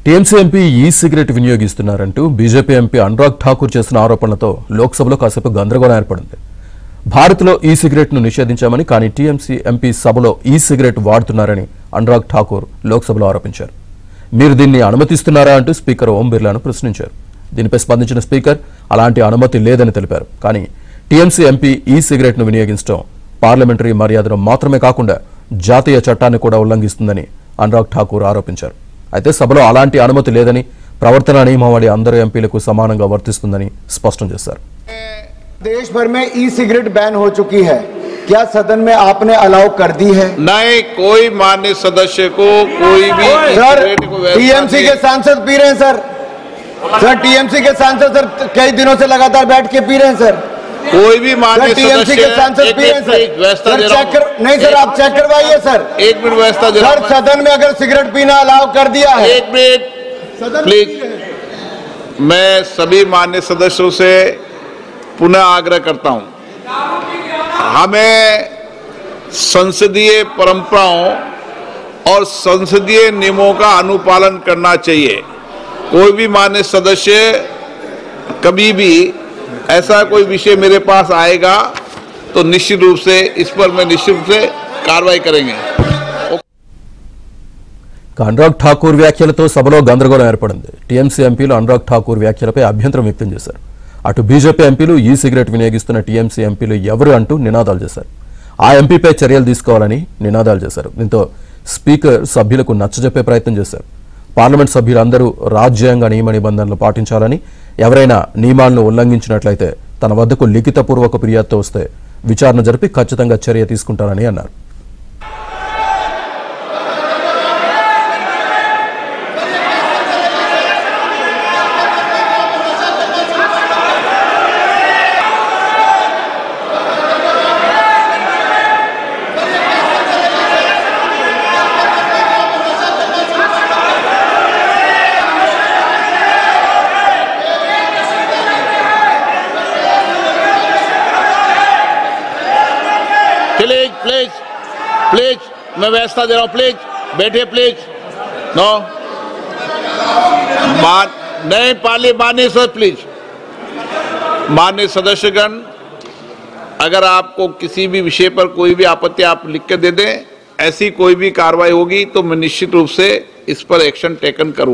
TMC MP e cigarette వినియోగిస్తున్నారంటూ BJP MP Anurag Thakur చేసిన ఆరోపణలతో లోక్సభలో కాసేపు గందరగోళం ఏర్పడింది. భారత్లో ఈ సిగరెట్ను నిషేధించామని, కానీ టీఎంసీ ఎంపీ సభలో ఈ సిగరెట్ వాడుతున్నారని అనురాగ్ ఠాకూర్ లోక్సభలో ఆరోపించారు. మీరు దీన్ని అనుమతిస్తున్నారా అంటూ స్పీకర్ ఓం బిర్లాను ప్రశ్నించారు. దీనిపై స్పందించిన స్పీకర్ అలాంటి అనుమతి లేదని తెలిపారు. కానీ టీఎంసీ ఎంపీ ఈ సిగరెట్ను వినియోగించడం పార్లమెంటరీ మర్యాదను మాత్రమే కాకుండా జాతీయ చట్టాన్ని కూడా ఉల్లంఘిస్తుందని అనురాగ్ ఠాకూర్ ఆరోపించారు. అయితే సభలో అలాంటి అనుమతి లేదని, ప్రవర్తన నియమావళి అందరు ఎంపీలకు సమానంగా వర్తిస్తుందని స్పష్టం చేశారు. देश भर में ई सिगरेट बैन हो चुकी है, क्या सदन में आपने अलाउ कर दी है? नहीं, कोई मान्य सदस्य को कोई भी सर टीएमसी के सांसद पी रहे हैं सर टीएमसी के सांसद सर कई दिनों से लगातार बैठ के पी रहे हैं सर। कोई भी मान्य टीएमसी के सांसद पी रहे हैं सर चेक नहीं सर, आप चेक करवाइए सर। एक मिनट व्यवस्था दे रहा हूं। सर सदन में अगर सिगरेट पीना अलाउ कर दिया है, एक मिनट प्लीज। मैं सभी मान्य सदस्यों से पुनः आग्रह करता हूं, हमें संसदीय परंपराओं और संसदीय नियमों का अनुपालन करना चाहिए। कोई भी मान्य सदस्य कभी भी ऐसा कोई विषय मेरे पास आएगा तो निश्चित रूप से इस पर मैं निश्चित रूप से कार्रवाई करेंगे। అనురాగ్ ఠాకూర్ వ్యాఖ్యలతో సభలో గందరగోళం ఏర్పడింది. టీఎంసీ ఎంపీలు అనురాగ్ ఠాకూర్ వ్యాఖ్యలపై అభ్యంతరం వ్యక్తం చేశారు. అటు బీజేపీ ఎంపీలు ఈ సిగరెట్ వినియోగిస్తున్న టీఎంసీ ఎంపీలు ఎవరు అంటూ నినాదాలు చేశారు. ఆ ఎంపీపై చర్యలు తీసుకోవాలని నినాదాలు చేశారు. దీంతో స్పీకర్ సభ్యులకు నచ్చజెప్పే ప్రయత్నం చేశారు. పార్లమెంట్ సభ్యులందరూ రాజ్యాంగ నియమ నిబంధనలు పాటించాలని, ఎవరైనా నియమాలను ఉల్లంఘించినట్లయితే తన వద్దకు లిఖితపూర్వక ఫిర్యాదుతో వస్తే విచారణ జరిపి ఖచ్చితంగా చర్య తీసుకుంటారని అన్నారు. प्लीज प्लीज प्लीज, मैं व्यवस्था दे रहा हूं, प्लीज बैठिए प्लीज। नो नहीं माननीय सर, प्लीज माननीय सदस्यगण, अगर आपको किसी भी विषय पर कोई भी आपत्ति आप लिख कर दे दें, ऐसी कोई भी कार्रवाई होगी तो मैं निश्चित रूप से इस पर एक्शन टेकन करूंगा।